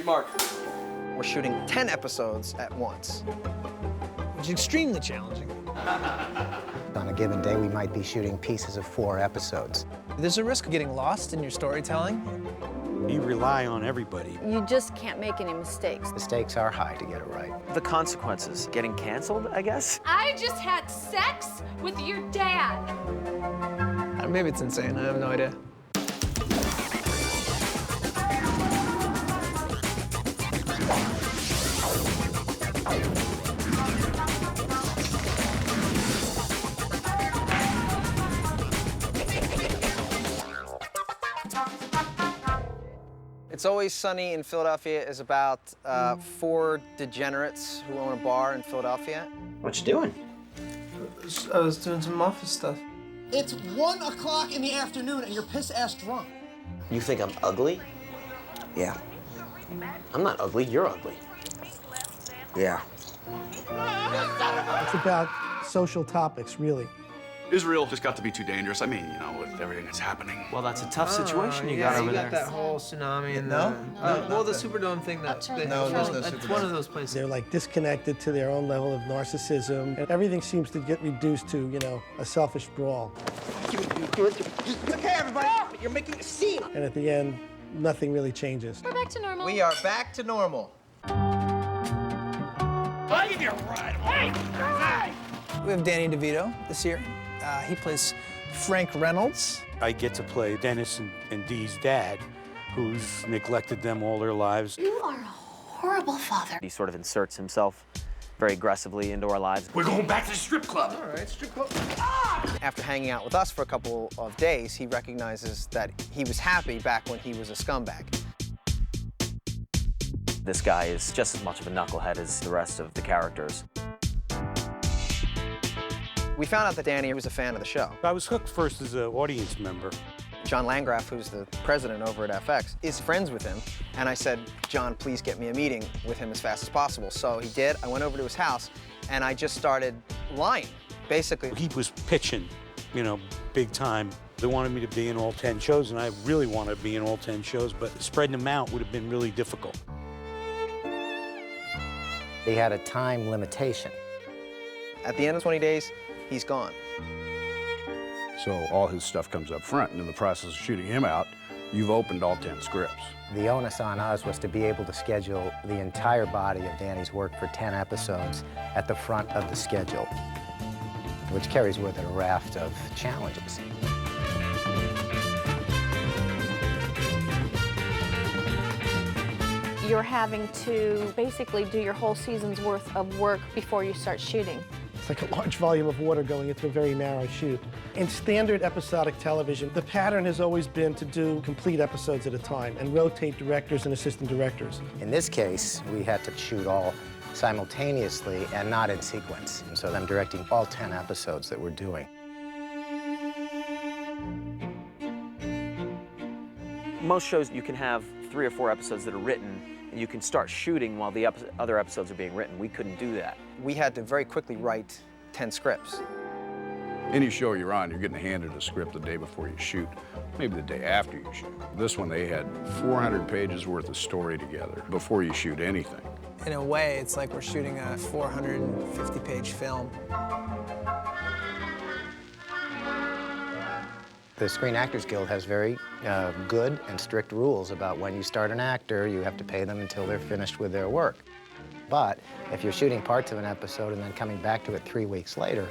Mark. We're shooting 10 episodes at once. Which is extremely challenging. On a given day, we might be shooting pieces of 4 episodes. There's a risk of getting lost in your storytelling. You rely on everybody. You just can't make any mistakes. The stakes are high to get it right. The consequences. Getting canceled, I guess? I just had sex with your dad. Maybe it's insane, I have no idea. It's Always Sunny in Philadelphia is about 4 degenerates who own a bar in Philadelphia. What you doing? I was doing some office stuff. It's 1 o'clock in the afternoon and you're piss-ass drunk. You think I'm ugly? Yeah. I'm not ugly, you're ugly. Yeah. It's about social topics, really. Israel just got to be too dangerous. I mean, you know, with everything that's happening. Well, that's a tough situation you got over there. that whole tsunami and No? well, the Superdome thing that. No, there's no It's Superdome. one of those places. They're like disconnected to their own level of narcissism, and everything seems to get reduced to, you know, a selfish brawl. Okay, everybody, you're making a scene. And at the end, nothing really changes. We're back to normal. We are back to normal. We have Danny DeVito this year. He plays Frank Reynolds. I get to play Dennis and Dee's dad, who's neglected them all their lives. You are a horrible father. He sort of inserts himself very aggressively into our lives. We're going back to the strip club. All right, strip club. After hanging out with us for a couple of days, he recognizes that he was happy back when he was a scumbag. This guy is just as much of a knucklehead as the rest of the characters. We found out that Danny was a fan of the show. I was hooked first as an audience member. John Landgraf, who's the president over at FX, is friends with him. And I said, John, please get me a meeting with him as fast as possible. So he did. I went over to his house, and I just started lying, basically. He was pitching, you know, big time. They wanted me to be in all 10 shows, and I really wanted to be in all 10 shows, but spreading them out would have been really difficult. He had a time limitation. At the end of 20 days, he's gone. So all his stuff comes up front, and in the process of shooting him out, you've opened all 10 scripts. The onus on us was to be able to schedule the entire body of Danny's work for 10 episodes at the front of the schedule, which carries with it a raft of challenges. You're having to basically do your whole season's worth of work before you start shooting. It's like a large volume of water going into a very narrow shoot. In standard episodic television, the pattern has always been to do complete episodes at a time and rotate directors and assistant directors. In this case, we had to shoot all simultaneously and not in sequence. And so I'm directing all 10 episodes that we're doing. Most shows you can have 3 or 4 episodes that are written, and you can start shooting while the other episodes are being written. We couldn't do that. We had to very quickly write 10 scripts. Any show you're on, you're getting handed a script the day before you shoot, maybe the day after you shoot. This one, they had 400 pages worth of story together before you shoot anything. In a way, it's like we're shooting a 450-page film. The Screen Actors Guild has very good and strict rules about when you start an actor, you have to pay them until they're finished with their work. But if you're shooting parts of an episode and then coming back to it 3 weeks later,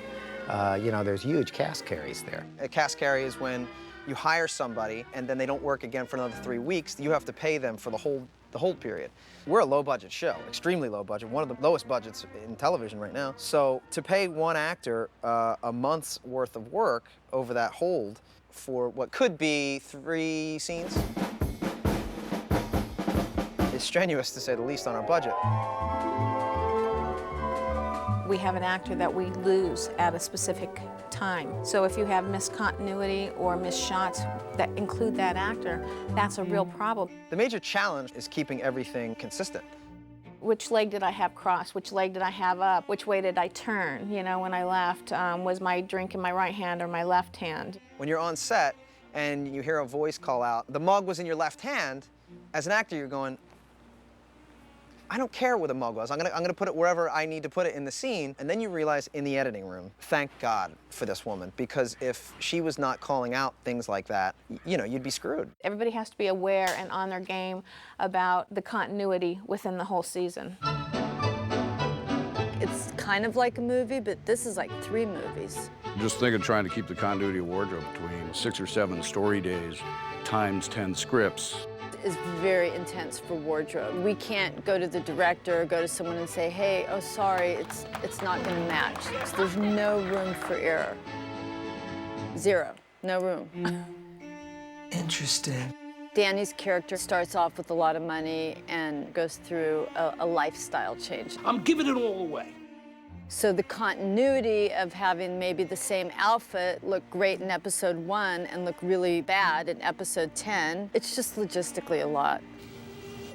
you know, there's huge cast carries there. A cast carry is when you hire somebody and then they don't work again for another 3 weeks. You have to pay them for the hold period. We're a low-budget show, extremely low budget, one of the lowest budgets in television right now. So to pay one actor a month's worth of work over that hold for what could be 3 scenes is strenuous, to say the least, on our budget. We have an actor that we lose at a specific time. So if you have miscontinuity or missed shots that include that actor, that's a real problem. The major challenge is keeping everything consistent. Which leg did I have crossed? Which leg did I have up? Which way did I turn? You know, when I left, was my drink in my right hand or my left hand? When you're on set and you hear a voice call out, the mug was in your left hand, as an actor you're going, I don't care where the mug was. I'm gonna put it wherever I need to put it in the scene. And then you realize in the editing room, thank God for this woman, because if she was not calling out things like that, you know, you'd be screwed. Everybody has to be aware and on their game about the continuity within the whole season. It's kind of like a movie, but this is like 3 movies. Just think of trying to keep the continuity of wardrobe between 6 or 7 story days times 10 scripts. Is very intense for wardrobe. We can't go to the director or go to someone and say, hey, oh, sorry, it's not going to match. So there's no room for error. 0, no room. Interesting. Danny's character starts off with a lot of money and goes through a lifestyle change. I'm giving it all away. So the continuity of having maybe the same outfit look great in episode 1 and look really bad in episode 10, it's just logistically a lot.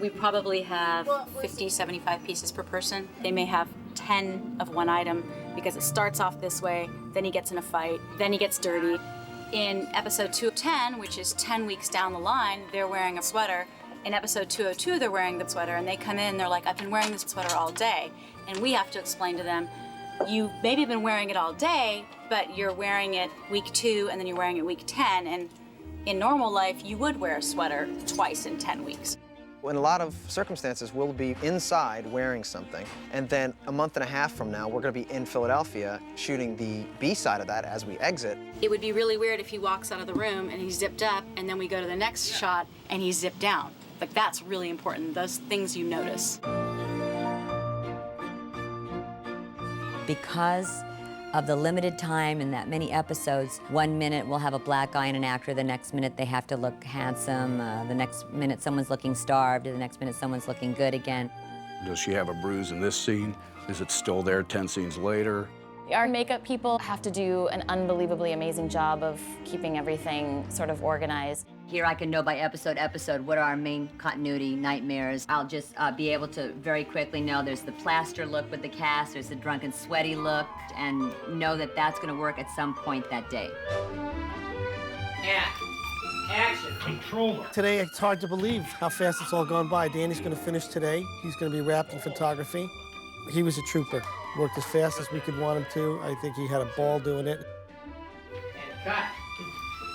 We probably have 50, 75 pieces per person. They may have 10 of one item because it starts off this way, then he gets in a fight, then he gets dirty. In episode 2 of 10, which is 10 weeks down the line, they're wearing a sweater. In episode 202, they're wearing the sweater, and they come in, they're like, I've been wearing this sweater all day. And we have to explain to them, you've maybe been wearing it all day, but you're wearing it week 2, and then you're wearing it week 10, and in normal life, you would wear a sweater twice in 10 weeks. In a lot of circumstances, we'll be inside wearing something, and then a month and a half from now, we're gonna be in Philadelphia shooting the B side of that as we exit. It would be really weird if he walks out of the room and he's zipped up, and then we go to the next shot and he's zipped down. Like, that's really important, those things you notice. Because of the limited time and that many episodes, 1 minute we'll have a black eye in an actor, the next minute they have to look handsome, the next minute someone's looking starved, the next minute someone's looking good again. Does she have a bruise in this scene? Is it still there 10 scenes later? Our makeup people have to do an unbelievably amazing job of keeping everything sort of organized. Here I can know by episode what are our main continuity nightmares. I'll just be able to very quickly know there's the plaster look with the cast, there's the drunken sweaty look, and know that that's gonna work at some point that day. Action. Controller. Today, it's hard to believe how fast it's all gone by. Danny's going to finish today. He's going to be wrapped in photography. He was a trooper. Worked as fast as we could want him to. I think he had a ball doing it. And cut.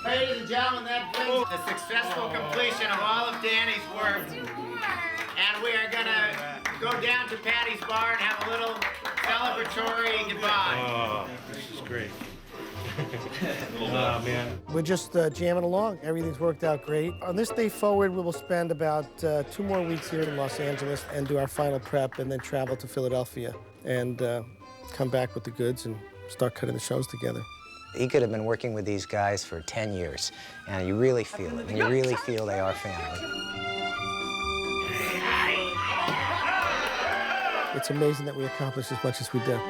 Ladies and gentlemen, that brings the successful completion of all of Danny's work. And we are gonna go down to Patty's bar and have a little celebratory goodbye. Oh, this is great. Oh, man. We're just jamming along. Everything's worked out great. On this day forward, we will spend about 2 more weeks here in Los Angeles and do our final prep and then travel to Philadelphia and come back with the goods and start cutting the shows together. He could have been working with these guys for 10 years, and you really feel it, and you really feel they are family. It's amazing that we accomplished as much as we did.